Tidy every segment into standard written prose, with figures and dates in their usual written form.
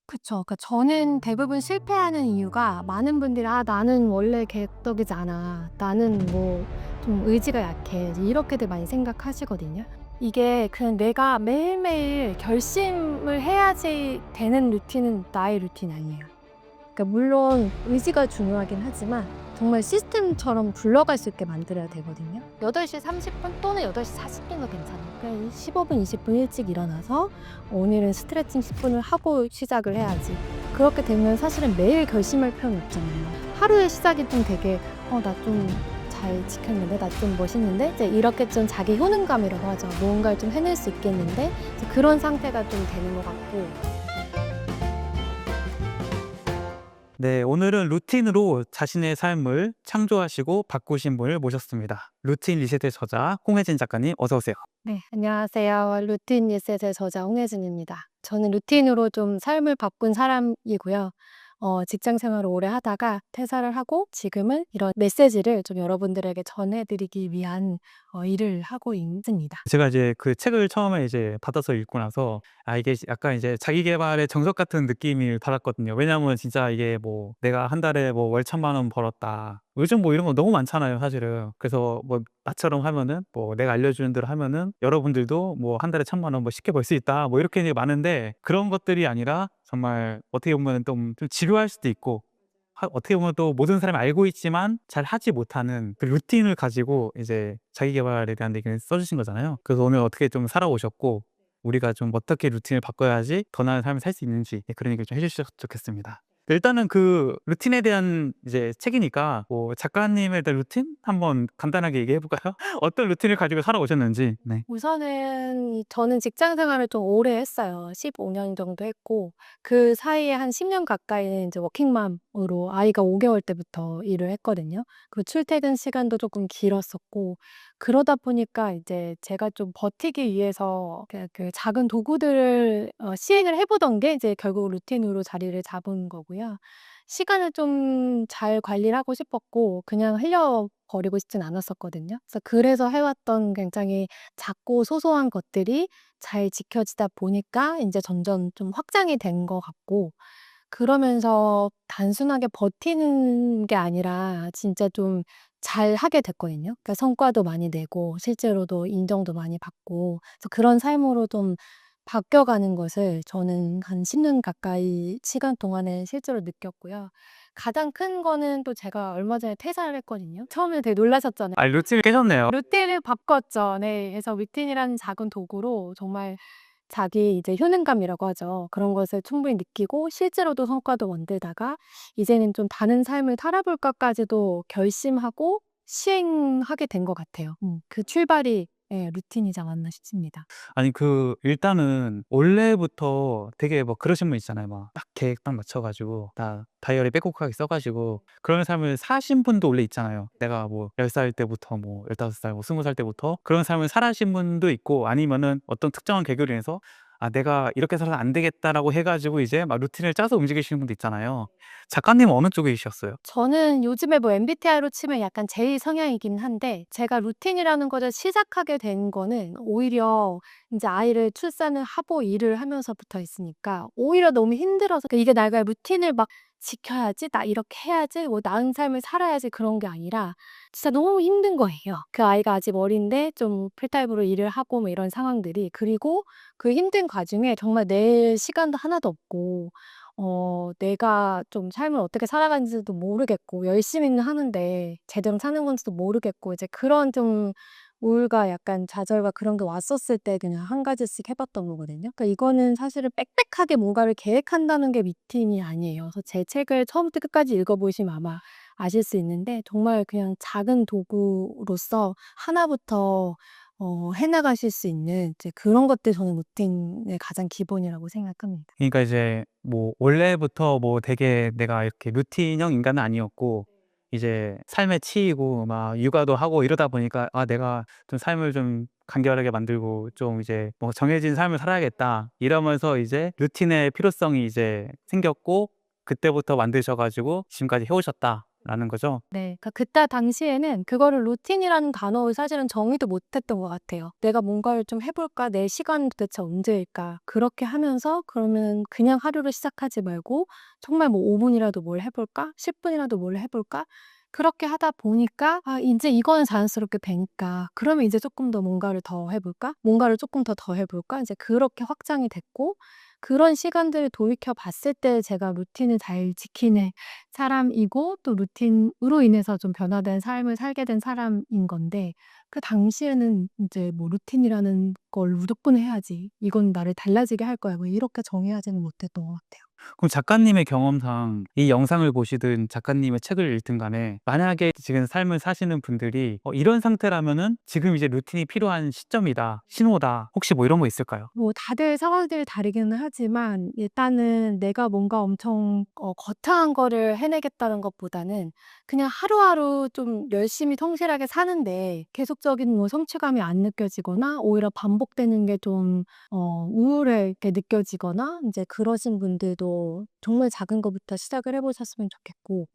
그쵸. 그러니까 저는 대부분 실패하는 이유가 많은 분들이 "아 나는 원래 개떡이지 않아. 나는 뭐 좀 의지가 약해." 이제 이렇게들 많이 생각하시거든요. 이게 그냥 내가 매일매일 결심을 해야지 되는 루틴은 나의 루틴 아니에요. 그러니까 물론 의지가 중요하긴 하지만 정말 시스템처럼 굴러갈 수 있게 만들어야 되거든요. 8시 30분 또는 8시 40분도 괜찮아요. 그냥 15분, 20분 일찍 일어나서 오늘은 스트레칭 10분을 하고 시작을 해야지. 그렇게 되면 사실은 매일 결심할 필요는 없잖아요. 하루의 시작이 좀 되게 나 좀 잘 지켰는데, 나 좀 멋있는데, 이제 이렇게 좀 자기 효능감이라고 하죠. 뭔가를 좀 해낼 수 있겠는데, 이제 그런 상태가 좀 되는 것 같고. 네, 오늘은 루틴으로 자신의 삶을 창조하시고 바꾸신 분을 모셨습니다. 루틴 리셋의 저자 홍혜진 작가님, 어서 오세요. 네, 안녕하세요. 루틴 리셋의 저자 홍혜진입니다. 저는 루틴으로 좀 삶을 바꾼 사람이고요. 직장 생활을 오래 하다가 퇴사를 하고 지금은 이런 메시지를 좀 여러분들에게 전해드리기 위한 일을 하고 있습니다. 제가 이제 그 책을 처음에 이제 받아서 읽고 나서 이게 약간 이제 자기 계발의 정석 같은 느낌을 받았거든요. 왜냐하면 진짜 이게 뭐 내가 한 달에 뭐 월 1,000만 원 벌었다. 요즘 뭐 이런 거 너무 많잖아요, 사실은. 그래서 뭐 나처럼 하면은 뭐 내가 알려주는 대로 하면은 여러분들도 뭐 한 달에 1,000만 원 뭐 쉽게 벌 수 있다. 뭐 이렇게 이제 많은데 그런 것들이 아니라 정말 어떻게 보면 좀 지루할 수도 있고 어떻게 보면 또 모든 사람이 알고 있지만 잘 하지 못하는 그 루틴을 가지고 이제 자기 계발에 대한 얘기를 써 주신 거잖아요. 그래서 오늘 어떻게 좀 살아오셨고 우리가 좀 어떻게 루틴을 바꿔야지 더 나은 삶을 살 수 있는지 그런 얘기를 좀 해 주셨으면 좋겠습니다. 일단은 그 루틴에 대한 이제 책이니까 뭐 작가님에 대한 루틴 한번 간단하게 얘기해 볼까요? 어떤 루틴을 가지고 살아오셨는지. 네. 우선은 저는 직장 생활을 좀 오래 했어요. 15년 정도 했고 그 사이에 한 10년 가까이는 이제 워킹맘으로 아이가 5개월 때부터 일을 했거든요. 그 출퇴근 시간도 조금 길었었고 그러다 보니까 이제 제가 좀 버티기 위해서 그 작은 도구들을 시행을 해 보던 게 이제 결국 루틴으로 자리를 잡은 거고요. 시간을 좀 잘 관리를 하고 싶었고 그냥 흘려 버리고 싶진 않았었거든요. 그래서 해 왔던 굉장히 작고 소소한 것들이 잘 지켜지다 보니까 인제 점점 좀 확장이 된 것 같고, 그러면서 단순하게 버티는 게 아니라 진짜 좀 잘하게 됐거든요. 그러니까 성과도 많이 내고 실제로도 인정도 많이 받고, 그래서 그런 삶으로 좀 바뀌어가는 것을 저는 한 10년 가까이 시간 동안에 실제로 느꼈고요. 가장 큰 거는 또 제가 얼마 전에 퇴사를 했거든요. 처음에 되게 놀라셨잖아요. 루틴을 깨셨네요. 루틴을 바꿨죠. 네. 그래서 루틴이라는 작은 도구로 정말 자기 이제 효능감이라고 하죠. 그런 것을 충분히 느끼고 실제로도 성과도 만들다가 이제는 좀 '다른 삶을 살아볼까.'까지도 결심하고 시행하게 된 것 같아요. 그 출발이 예 루틴이지 않았나 싶습니다. 아니 그 일단은 원래부터 되게 뭐 그러신 분 있잖아요. 막 딱 계획 딱 맞춰 가지고 다 다이어리 빼곡하게 써 가지고 그런 삶을 사신 분도 원래 있잖아요. 내가 뭐 10살 때부터 뭐 15살 뭐 20살 때부터 그런 삶을 살아신 분도 있고 아니면은 어떤 특정한 계기로 인해서 '아 내가 이렇게 살아서 안 되겠다.'라고 해 가지고 이제 막 루틴을 짜서 움직이시는 분도 있잖아요. 작가님은 어느 쪽이셨어요? 저는 요즘에 뭐 MBTI로 치면 약간 J 성향이긴 한데, 제가 루틴이라는 거를 시작하게 된 거는 오히려 인제 아이를 출산을 하고 일을 하면서부터 있으니까 오히려 너무 힘들어서, 이게 내가 루틴을 막 지켜야지, 나 이렇게 해야지, 뭐 나은 삶을 살아야지 그런 게 아니라 진짜 너무 힘든 거예요. 그 아이가 아직 어린데 좀 풀타임으로 일을 하고 뭐 이런 상황들이. 그리고 그 힘든 과정에 정말 내 시간도 하나도 없고 내가 좀 삶을 어떻게 살아가는지도 모르겠고 열심히는 하는데 제대로 사는 건지도 모르겠고, 이제 그런 좀 우울과 약간 좌절과 그런 게 왔었을 때 그냥 한 가지씩 해 봤던 거거든요. 그러니까 이거는 사실은 빽빽하게 뭔가를 계획한다는 게 루틴이 아니에요. 그래서 제 책을 처음부터 끝까지 읽어 보시면 아마 아실 수 있는데, 정말 그냥 작은 도구로서 하나부터 해 나가실 수 있는 이제 그런 것들이 저는 루틴의 가장 기본이라고 생각합니다. 그러니까 이제 뭐 원래부터 뭐 되게 내가 이렇게 루틴형 인간은 아니었고 이제 삶에 치이고 막 육아도 하고 이러다 보니까 '아 내가 좀 삶을 좀 간결하게 만들고 좀 이제 뭐 정해진 삶을 살아야겠다.' 이러면서 이제 루틴의 필요성이 이제 생겼고 그때부터 만드셔 가지고 지금까지 해 오셨다. 라는 거죠. 네. 그러니까 그때 당시에는 그거를 루틴이라는 단어를 사실은 정의도 못 했던 것 같아요. '내가 뭔가를 좀 해 볼까? 내 시간은 도대체 언제일까?' 그렇게 하면서 그러면 그냥 하루를 시작하지 말고 정말 뭐 5 분이라도 뭘 해 볼까? 10 분이라도 뭘 해 볼까? 그렇게 하다 보니까 '아 인제 이거는 자연스럽게 되니까 그러면 이제 쪼끔 더 뭔가를 더 해 볼까? 뭔가를 쪼끔 더 해 볼까?' 인제 그렇게 확장이 됐고 그런 시간들을 돌이켜 봤을 때 제가 루틴을 잘 지키는 사람이고 또 루틴으로 인해서 좀 변화된 삶을 살게 된 사람인 건데 그 당시에는 인제 뭐 '루틴이라는 걸 무조건 해야지. 이건 나를 달라지게 할 거야.' 뭐 이렇게 정의하지는 못했던 것 같아요. 그럼 작가님의 경험상 이 영상을 보시든 작가님의 책을 읽든 간에 만약에 지금 삶을 사시는 분들이 이런 상태라면은 지금 이제 루틴이 필요한 시점이다, 신호다. 혹시 뭐 이런 거 있을까요? 뭐 다들 상황들이 다르기는 하지만 일단은 내가 뭔가 엄청 거창한 거를 해내겠다는 것보다는 그냥 하루하루 좀 열심히 성실하게 사는데 계속적인 뭐 성취감이 안 느껴지거나 오히려 반복되는 게 좀 우울하게 느껴지거나 인제 그러신 분들도 정말 작은 거부터 시작을 해 보셨으면 좋겠고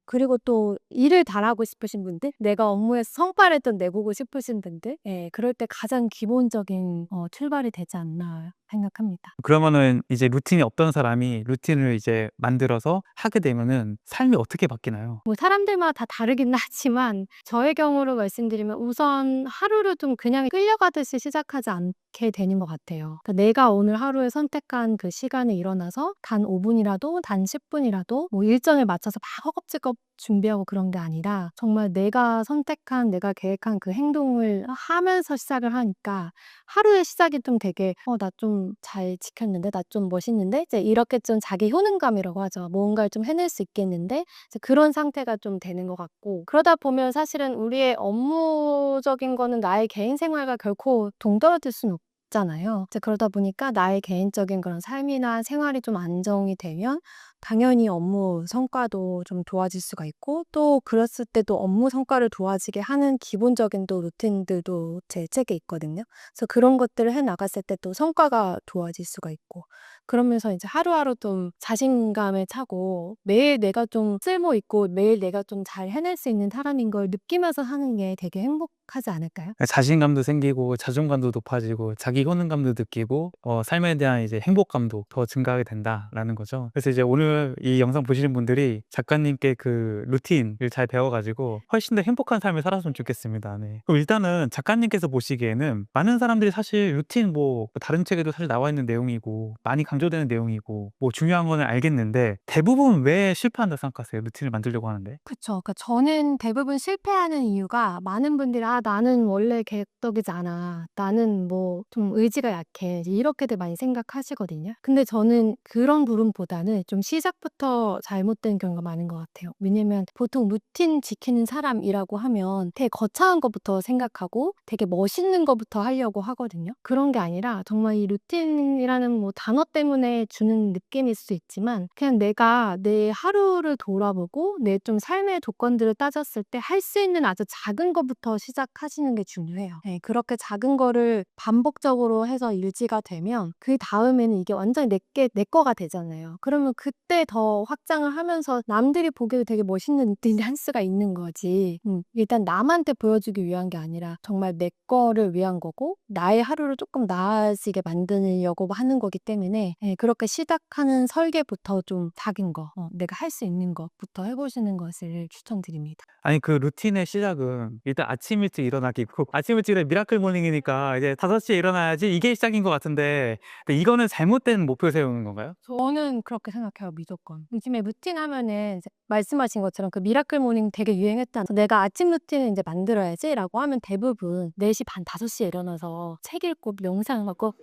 그리고 또 일을 잘하고 싶으신 분들, 내가 업무에서 성과를 좀 내보고 싶으신 분들 예 그럴 때 가장 기본적인 출발이 되지 않나 생각합니다. 그러면은 이제 루틴이 없던 사람이 루틴을 이제 만들어서 하게 되면은 삶이 어떻게 바뀌나요? 뭐 사람들마다 다 다르긴 하지만 저의 경우로 말씀드리면 우선 하루를 좀 그냥 끌려가듯이 시작하지 않게 되는 것 같아요. 그러니까 내가 오늘 하루에 선택한 그 시간에 일어나서 단 5 분이라도 단 10 분이라도 뭐 일정에 맞춰서 막 허겁지겁 준비하고 그런 게 아니라 정말 내가 선택한 내가 계획한 그 행동을 하면서 시작을 하니까 하루의 시작이 좀 되게 '나 좀 잘 지켰는데? 나 좀 멋있는데?' 이제 이렇게 좀 자기 효능감이라고 하죠. 뭔가를 좀 해낼 수 있겠는데 이제 그런 상태가 좀 되는 것 같고 그러다 보면 사실은 우리의 업무적인 거는 나의 개인 생활과 결코 동떨어질 수는 없잖아요. 이제 그러다 보니까 나의 개인적인 그런 삶이나 생활이 좀 안정이 되면 당연히 업무 성과도 좀 좋아질 수가 있고 또 그랬을 때도 업무 성과를 좋아지게 하는 기본적인 또 루틴들도 제 책에 있거든요. 그래서 그런 것들을 해 나갔을 때 또 성과가 좋아질 수가 있고 그러면서 이제 하루하루 좀 자신감에 차고 매일 내가 좀 쓸모 있고 매일 내가 좀 잘 해낼 수 있는 사람인 걸 느끼면서 하는 게 되게 행복하지 않을까요? 자신감도 생기고 자존감도 높아지고 자기 효능감도 느끼고 삶에 대한 이제 행복감도 더 증가하게 된다라는 거죠. 그래서 이제 오늘 이 영상 보시는 분들이 작가님께 그 루틴을 잘 배워 가지고 훨씬 더 행복한 삶을 살았으면 좋겠습니다. 네. 그럼 일단은 작가님께서 보시기에는 많은 사람들이 사실 루틴 뭐 다른 책에도 사실 나와 있는 내용이고 많이 강조되는 내용이고 뭐 중요한 거는 알겠는데 대부분 왜 실패한다고 생각하세요? 루틴을 만들려고 하는데? 그쵸. 그러니까 저는 대부분 실패하는 이유가 많은 분들이 '아 나는 원래 계획적이지 않아. 나는 뭐 좀 의지가 약해.' 이제 이렇게들 많이 생각하시거든요. 근데 저는 그런 부분보다는 좀 시작부터 잘못된 경우가 많은 것 같아요. 왜냐면 보통 루틴 지키는 사람이라고 하면 되게 거창한 것부터 생각하고 되게 멋있는 것부터 하려고 하거든요. 그런 게 아니라 정말 이 루틴이라는 뭐 단어 때문에 주는 느낌일 수 있지만 그냥 내가 내 하루를 돌아보고 내 좀 삶의 조건들을 따졌을 때 할 수 있는 아주 작은 것부터 시작하시는 게 중요해요. 네, 그렇게 작은 거를 반복적으로 해서 유지가 되면 그다음에는 이게 완전히 내 거가 되잖아요. 그러면 그때 더 확장을 하면서 남들이 보기에도 되게 멋있는 루틴을 할 수가 있는 거지. 일단 남한테 보여주기 위한 게 아니라 정말 내 거를 위한 거고 나의 하루를 조금 나아지게 만드려고 하는 거기 때문에 예 그렇게 시작하는 설계부터 좀 작은 거 내가 할 수 있는 것부터 해 보시는 것을 추천드립니다. 아니 그 루틴의 시작은 일단 아침 일찍 일어나기고 아침 일찍 일어나면 미라클 모닝이니까 이제 5 시에 일어나야지 이게 시작인 것 같은데 근데 이거는 잘못된 목표 세우는 건가요? 저는 그렇게 생각해요 무조건. 요즘에 루틴 하면은 이제 말씀하신 것처럼 그 미라클 모닝 되게 유행했잖아요. 그래서 '내가 아침 루틴을 인제 만들어야지.'라고 하면 대부분 4 시 반, 5 시에 일어나서 책 읽고 명상하고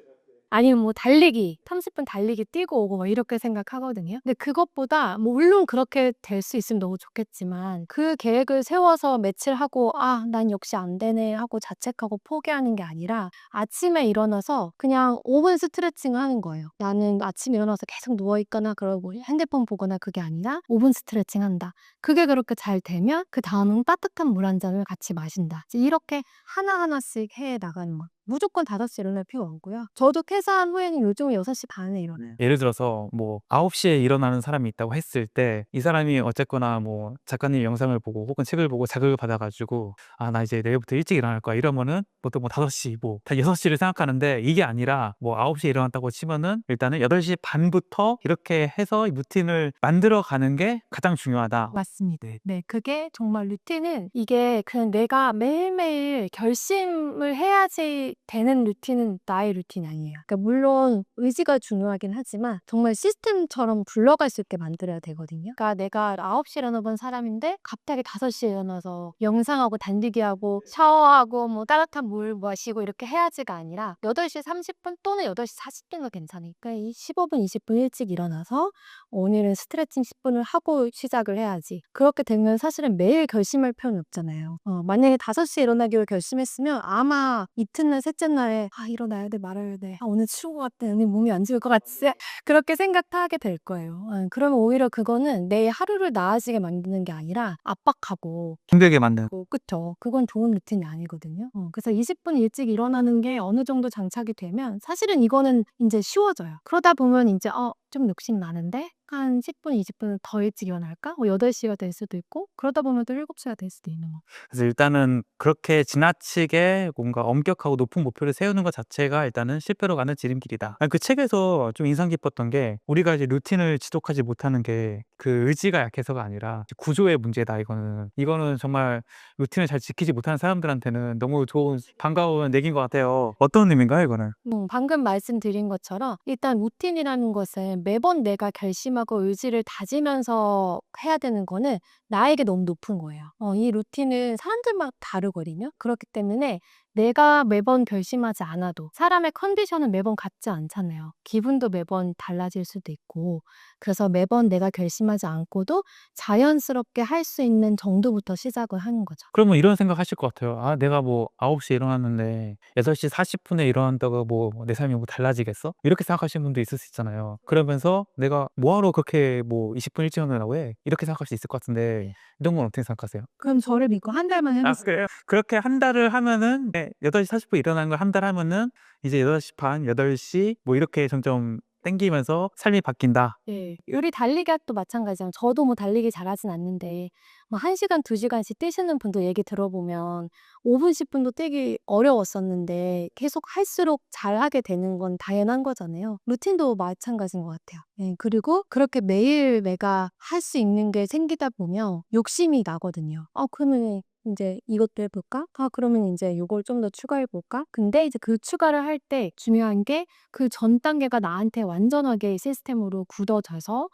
아니면 뭐 달리기 30분 달리기 뛰고 오고 막 이렇게 생각하거든요. 근데 그것보다 뭐 물론 그렇게 될 수 있으면 너무 좋겠지만 그 계획을 세워서 며칠 하고 '아 난 역시 안 되네.' 하고 자책하고 포기하는 게 아니라 아침에 일어나서 그냥 5분 스트레칭을 하는 거예요. 나는 아침에 일어나서 계속 누워 있거나 그러고 핸드폰 보거나 그게 아니라 5분 스트레칭 한다. 그게 그렇게 잘 되면 그다음은 따뜻한 물 한 잔을 같이 마신다. 이제 이렇게 하나하나씩 해 나가는 거. 무조건 5시에 일어날 필요 없고요. 저도 퇴사한 후에는 요즘은 6시 반에 일어나요. 예를 들어서 뭐 9시에 일어나는 사람이 있다고 했을 때 이 사람이 어쨌거나 뭐 작가님 영상을 보고 혹은 책을 보고 자극을 받아 가지고 '아 나 이제 내일부터 일찍 일어날 거야.' 이러면은 보통 뭐 5시 뭐 다 6시를 생각하는데 이게 아니라 뭐 9시에 일어났다고 치면은 일단은 8시 반부터 이렇게 해서 이 루틴을 만들어 가는 게 가장 중요하다. 맞습니다. 네. 네. 그게 정말 루틴은 이게 그냥 내가 매일매일 결심을 해야지 되는 루틴은 나의 루틴이 아니에요. 그러니까 물론 의지가 중요하긴 하지만 정말 시스템처럼 굴러갈 수 있게 만들어야 되거든요. 그러니까 내가 9시에 일어나본 사람인데 갑자기 5시에 일어나서 명상하고 달리기하고 샤워하고 뭐 따뜻한 물 마시고 이렇게 해야지가 아니라 8시 30분 또는 8시 40분도 괜찮으니까 이 15분, 20분 일찍 일어나서 오늘은 스트레칭 10분을 하고 시작을 해야지. 그렇게 되면 사실은 매일 결심할 필요는 없잖아요. 만약에 5시에 일어나기로 결심했으면 아마 이튿날, 셋째 날에 '아 일어나야 돼. 말아야 돼. 아 오늘 추운 것 같아. 오늘 몸이 안 좋을 것 같지?' 그렇게 생각하게 될 거예요. 그러면 오히려 그거는 내 하루를 나아지게 만드는 게 아니라 압박하고 힘들게 만든. 그쵸. 그건 좋은 루틴이 아니거든요. 그래서 20분 일찍 일어나는 게 어느 정도 장착이 되면 사실은 이거는 인제 쉬워져요. 그러다 보면 인제 '좀 욕심 나는데 한 10분, 20분 더 일찍 일어날까?' 8시가 될 수도 있고 그러다 보면 또 7시가 될 수도 있는 거고. 그래서 일단은 그렇게 지나치게 뭔가 엄격하고 높은 목표를 세우는 것 자체가 일단은 실패로 가는 지름길이다. 그 책에서 좀 인상 깊었던 게 우리가 이제 루틴을 지속하지 못하는 게 그 의지가 약해서가 아니라 구조의 문제다 이거는. 이거는 정말 루틴을 잘 지키지 못하는 사람들한테는 너무 좋은 반가운 얘기인 것 같아요. 어떤 의미인가요 이거는? 방금 말씀드린 것처럼 일단 루틴이라는 것은 매번 내가 결심하고 의지를 다지면서 해야 되는 거는 나에게 너무 높은 거예요. 이 루틴은 사람들마다 다르거든요. 그렇기 때문에 내가 매번 결심하지 않아도 사람의 컨디션은 매번 같지 않잖아요. 기분도 매번 달라질 수도 있고 그래서 매번 내가 결심하지 않고도 자연스럽게 할 수 있는 정도부터 시작을 하는 거죠. 그러면 이런 생각하실 것 같아요. '아 내가 뭐 9시에 일어났는데 6시 40분에 일어난다고 뭐 내 삶이 뭐 달라지겠어?' 이렇게 생각하시는 분도 있을 수 있잖아요. 그러면서 '내가 뭐하러 그렇게 뭐 20분 일찍 일어나라고 해?' 이렇게 생각할 수 있을 것 같은데 이런 건 어떻게 생각하세요? 그럼 저를 믿고 한 달만 해 보세요. 그래요? 그렇게 한 달을 하면은 8시 40분 일어나는 걸 한 달 하면은 이제 8시 반, 8시 뭐 이렇게 점점 땡기면서 삶이 바뀐다. 네. 요리 달리기도 마찬가지잖아요. 저도 뭐 달리기 잘하진 않는데 뭐 1 시간 2 시간씩 뛰시는 분들 얘기 들어보면 5 분 10 분도 뛰기 어려웠었는데 계속 할수록 잘하게 되는 건 당연한 거잖아요. 루틴도 마찬가지인 것 같아요. 예. 그리고 그렇게 매일 내가 할 수 있는 게 생기다 보면 욕심이 나거든요. '그러면 인제 이것도 해 볼까? 그러면 인제 요걸 좀 더 추가해 볼까?' 근데 이제 그 추가를 할 때 중요한 게 그 전 단계가 나한테 완전하게 시스템으로 굳어져서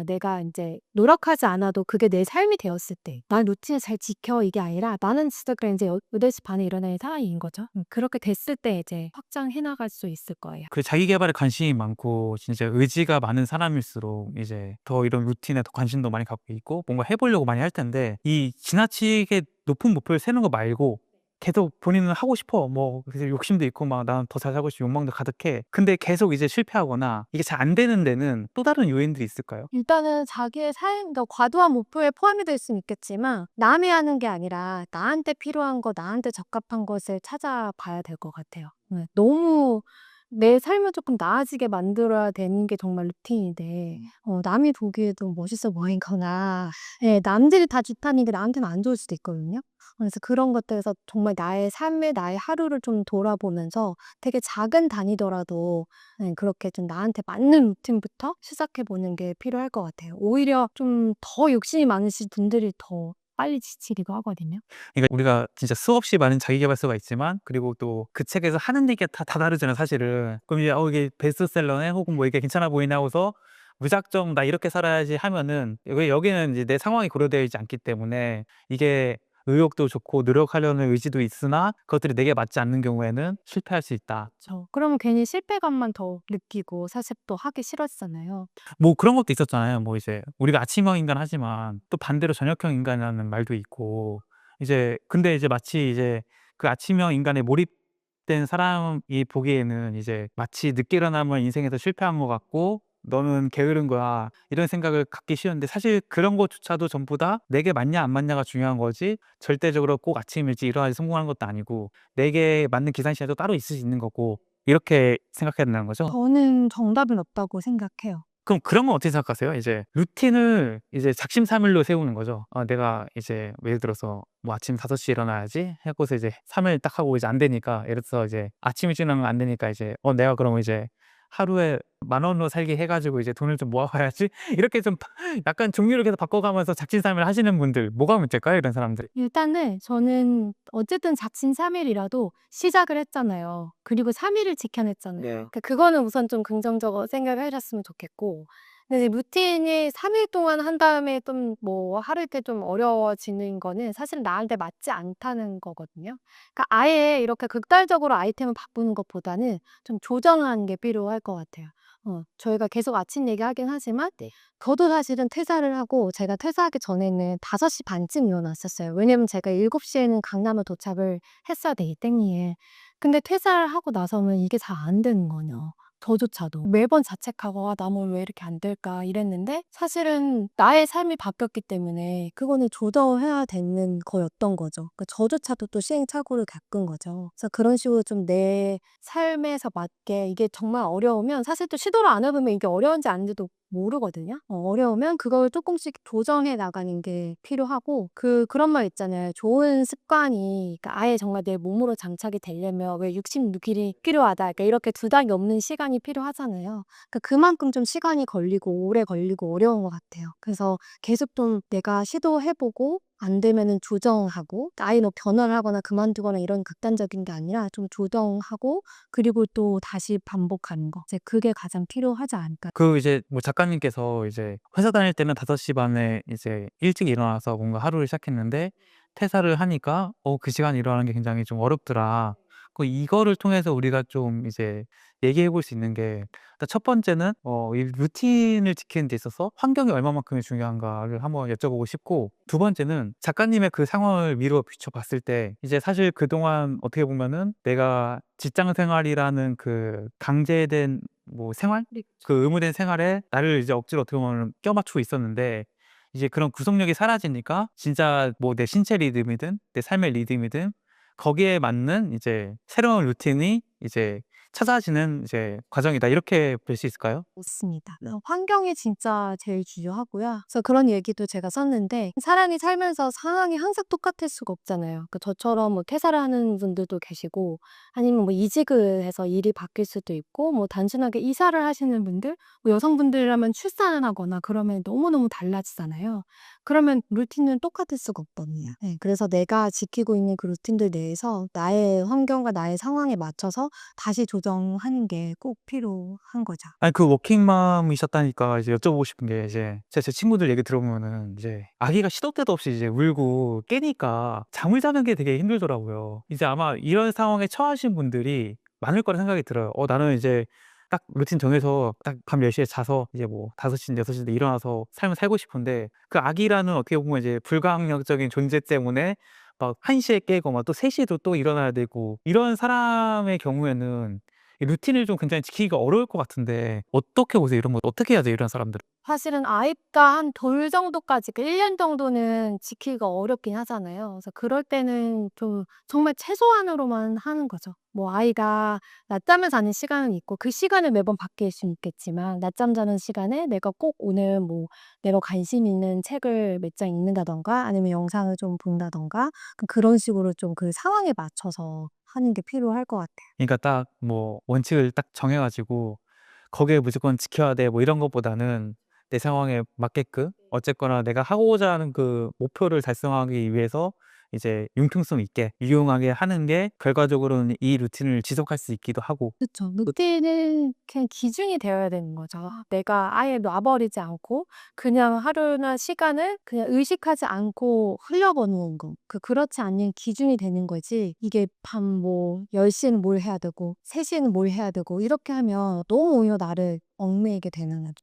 내가 인제 노력하지 않아도 그게 내 삶이 되었을 때 '난 루틴을 잘 지켜.' 이게 아니라 '나는 진짜 그래 인제 8시 반에 일어나는 사람인 거죠.' 그렇게 됐을 때 이제 확장해 나갈 수 있을 거예요. 그 자기 계발에 관심이 많고 진짜 의지가 많은 사람일수록 이제 더 이런 루틴에 더 관심도 많이 갖고 있고 뭔가 해 보려고 많이 할 텐데 이 지나치게 높은 목표를 세는 거 말고 계속 본인은 하고 싶어. 뭐 그래서 욕심도 있고 막 '나는 더 잘하고 싶어.' 욕망도 가득해. 근데 계속 이제 실패하거나 이게 잘 안 되는 데는 또 다른 요인들이 있을까요? 일단은 자기의 삶 그러니까 과도한 목표에 포함이 될 수는 있겠지만 남이 하는 게 아니라 나한테 필요한 거 나한테 적합한 것을 찾아봐야 될 것 같아요. 네. 너무 내 삶을 조금 나아지게 만들어야 되는 게 정말 루틴인데 남이 보기에도 멋있어 보이거나 예 남들이 다 좋다는 게 나한테는 안 좋을 수도 있거든요. 그래서 그런 것들에서 정말 나의 삶을 나의 하루를 좀 돌아보면서 되게 작은 단위더라도 그렇게 좀 나한테 맞는 루틴부터 시작해 보는 게 필요할 것 같아요. 오히려 좀 더 욕심이 많으신 분들이 더 빨리 지치기도 하거든요. 그러니까 우리가 진짜 수없이 많은 자기 계발서가 있지만 그리고 또 그 책에서 하는 얘기가 다 다르잖아요 사실은. 그럼 이제 이게 베스트셀러네 혹은 뭐 이게 괜찮아 보이네 하고서 무작정 '나 이렇게 살아야지.' 하면은 왜 여기는 이제 내 상황이 고려되어 있지 않기 때문에 이게 의욕도 좋고 노력하려는 의지도 있으나 그것들이 내게 맞지 않는 경우에는 실패할 수 있다. 그러면 괜히 실패감만 더 느끼고 사실 또 하기 싫어지잖아요. 뭐 그런 것도 있었잖아요. 뭐 이제 우리가 아침형 인간 하지만 또 반대로 저녁형 인간이라는 말도 있고 이제 근데 이제 마치 이제 그 아침형 인간에 몰입된 사람이 보기에는 이제 마치 늦게 일어나면 인생에서 실패한 것 같고 너는 게으른 거야." 이런 생각을 갖기 쉬운데 사실 그런 것조차도 전부 다 내게 맞냐 안 맞냐가 중요한 거지 절대적으로 꼭 아침 일찍 일어나서 성공하는 것도 아니고 내게 맞는 기상 시간도 따로 있을 수 있는 거고 이렇게 생각해야 된다는 거죠? 저는 정답은 없다고 생각해요. 그럼 그런 건 어떻게 생각하세요? 이제 루틴을 이제 작심삼일로 세우는 거죠. 내가 이제 예를 들어서 뭐 '아침 5시에 일어나야지.' 해 갖고서 이제 3일 딱 하고 이제 안 되니까 예를 들어서 이제 아침 일찍 일어나면 안 되니까 이제 '내가 그러면 이제 하루에 10,000원으로 살게 해 가지고 이제 돈을 좀 모아 봐야지.' 이렇게 좀 약간 종류를 계속 바꿔가면서 작심삼일 하시는 분들 뭐가 문제일까요? 이런 사람들이? 일단은 저는 어쨌든 작심삼일이라도 시작을 했잖아요. 그리고 3 일을 지켜냈잖아요. 네. 그러니까 그거는 우선 좀 긍정적으로 생각을 하셨으면 좋겠고. 근데 이제 루틴이 3일 동안 한 다음에 좀 뭐 하루 이틀 좀 어려워지는 거는 사실 나한테 맞지 않다는 거거든요. 그러니까 아예 이렇게 극단적으로 아이템을 바꾸는 것보다는 좀 조정하는 게 필요할 것 같아요. 저희가 계속 아침 얘기하긴 하지만 네. 저도 사실은 퇴사를 하고 제가 퇴사하기 전에는 5시 반쯤 일어났었어요. 왜냐면 제가 7시 에는 강남을 도착을 했어야 되기 때문에. 근데 퇴사를 하고 나서는 이게 잘 안 되는 거죠. 저조차도. 매번 자책하고 '아 나는 왜 이렇게 안 될까.' 이랬는데 사실은 나의 삶이 바뀌었기 때문에 그거는 조정을 해야 되는 거였던 거죠. 그러니까 저조차도 또 시행착오를 겪은 거죠. 그래서 그런 식으로 좀 내 삶에서 맞게 이게 정말 어려우면 사실 또 시도를 안 해 보면 이게 어려운지 아닌지도 모르거든요. 어려우면 그걸 쪼끔씩 조정해 나가는 게 필요하고 그런 말 있잖아요. 좋은 습관이 그러니까 아예 정말 내 몸으로 장착이 되려면 왜 66 일이 필요하다. 그러니까 이렇게 두 달이 넘는 시간이 필요하잖아요. 그러니까 그만큼 좀 시간이 걸리고 오래 걸리고 어려운 것 같아요. 그래서 계속 좀 내가 시도해 보고 안 되면은 조정하고 아예 뭐 변화를 하거나 그만두거나 이런 극단적인 게 아니라 좀 조정하고 그리고 또 다시 반복하는 거. 이제 그게 가장 필요하지 않을까. 그 이제 뭐 작가님께서 이제 회사 다닐 때는 5시 반에 이제 일찍 일어나서 뭔가 하루를 시작했는데 퇴사를 하니까 그 시간에 일어나는 게 굉장히 좀 어렵더라. 이거를 통해서 우리가 좀 이제 얘기해 볼 수 있는 게 일단 첫 번째는 이 루틴을 지키는 데 있어서 환경이 얼마만큼이 중요한가를 한번 여쭤보고 싶고 두 번째는 작가님의 그 상황을 미루어 비춰 봤을 때 이제 사실 그동안 어떻게 보면은 내가 직장 생활이라는 그 강제된 뭐 생활? 네. 그 의무된 생활에 나를 이제 억지로 어떻게 보면 껴 맞추고 있었는데 이제 그런 구속력이 사라지니까 진짜 뭐 내 신체 리듬이든 내 삶의 리듬이든 거기에 맞는 이제 새로운 루틴이 이제 찾아지는 이제 과정이다. 이렇게 볼 수 있을까요? 맞습니다. 환경이 진짜 제일 중요하고요. 그래서 그런 얘기도 제가 썼는데 사람이 살면서 상황이 항상 똑같을 수가 없잖아요. 그 저처럼 뭐 퇴사를 하는 분들도 계시고 아니면 뭐 이직을 해서 일이 바뀔 수도 있고 뭐 단순하게 이사를 하시는 분들, 뭐 여성분들이라면 출산을 하거나 그러면 너무너무 달라지잖아요. 그러면 루틴은 똑같을 수가 없거든요. 네, 그래서 내가 지키고 있는 그 루틴들 내에서 나의 환경과 나의 상황에 맞춰서 다시 조정하는 게 꼭 필요한 거죠. 아니 그 워킹맘이셨다니까 이제 여쭤보고 싶은 게 이제 제 친구들 얘기 들어보면은 이제 아기가 시도 때도 없이 이제 울고 깨니까 잠을 자는 게 되게 힘들더라고요. 이제 아마 이런 상황에 처하신 분들이 많을 거라 생각이 들어요. 나는 이제 딱 루틴 정해서 딱 밤 10 시에 자서 이제 뭐 5 시든 6 시든 일어나서 삶을 살고 싶은데 그 아기라는 어떻게 보면 이제 불가항력적인 존재 때문에 막 1 시에 깨고 막 또 3 시에도 또 일어나야 되고 이런 사람의 경우에는 이 루틴을 좀 굉장히 지키기가 어려울 것 같은데 어떻게 보세요? 이런 거 어떻게 해야 돼요? 이런 사람들은? 사실은 아이가 한 돌 정도까지 그 1년 정도는 지키기가 어렵긴 하잖아요. 그래서 그럴 때는 좀 정말 최소한으로만 하는 거죠. 뭐 아이가 낮잠을 자는 시간은 있고 그 시간을 매번 바뀔 수는 있겠지만 낮잠 자는 시간에 내가 꼭 오늘 뭐 내가 관심 있는 책을 몇 장 읽는다든가 아니면 영상을 좀 본다든가 그런 식으로 좀 그 상황에 맞춰서 하는 게 필요할 것 같아요. 그러니까 딱 뭐 원칙을 딱 정해 가지고 거기에 무조건 지켜야 돼 뭐 이런 것보다는 내 상황에 맞게끔 어쨌거나 내가 하고자 하는 그 목표를 달성하기 위해서 이제 융통성 있게 유용하게 하는 게 결과적으로는 이 루틴을 지속할 수 있기도 하고. 그쵸. 루틴은 그냥 기준이 되어야 되는 거죠. 내가 아예 놔 버리지 않고 그냥 하루나 시간을 그냥 의식하지 않고 흘려보내는 거. 그렇지 않는 기준이 되는 거지 이게 밤 뭐 10 시에는 뭘 해야 되고 3 시에는 뭘 해야 되고 이렇게 하면 너무 오히려 나를 얽매이게 되는 거죠.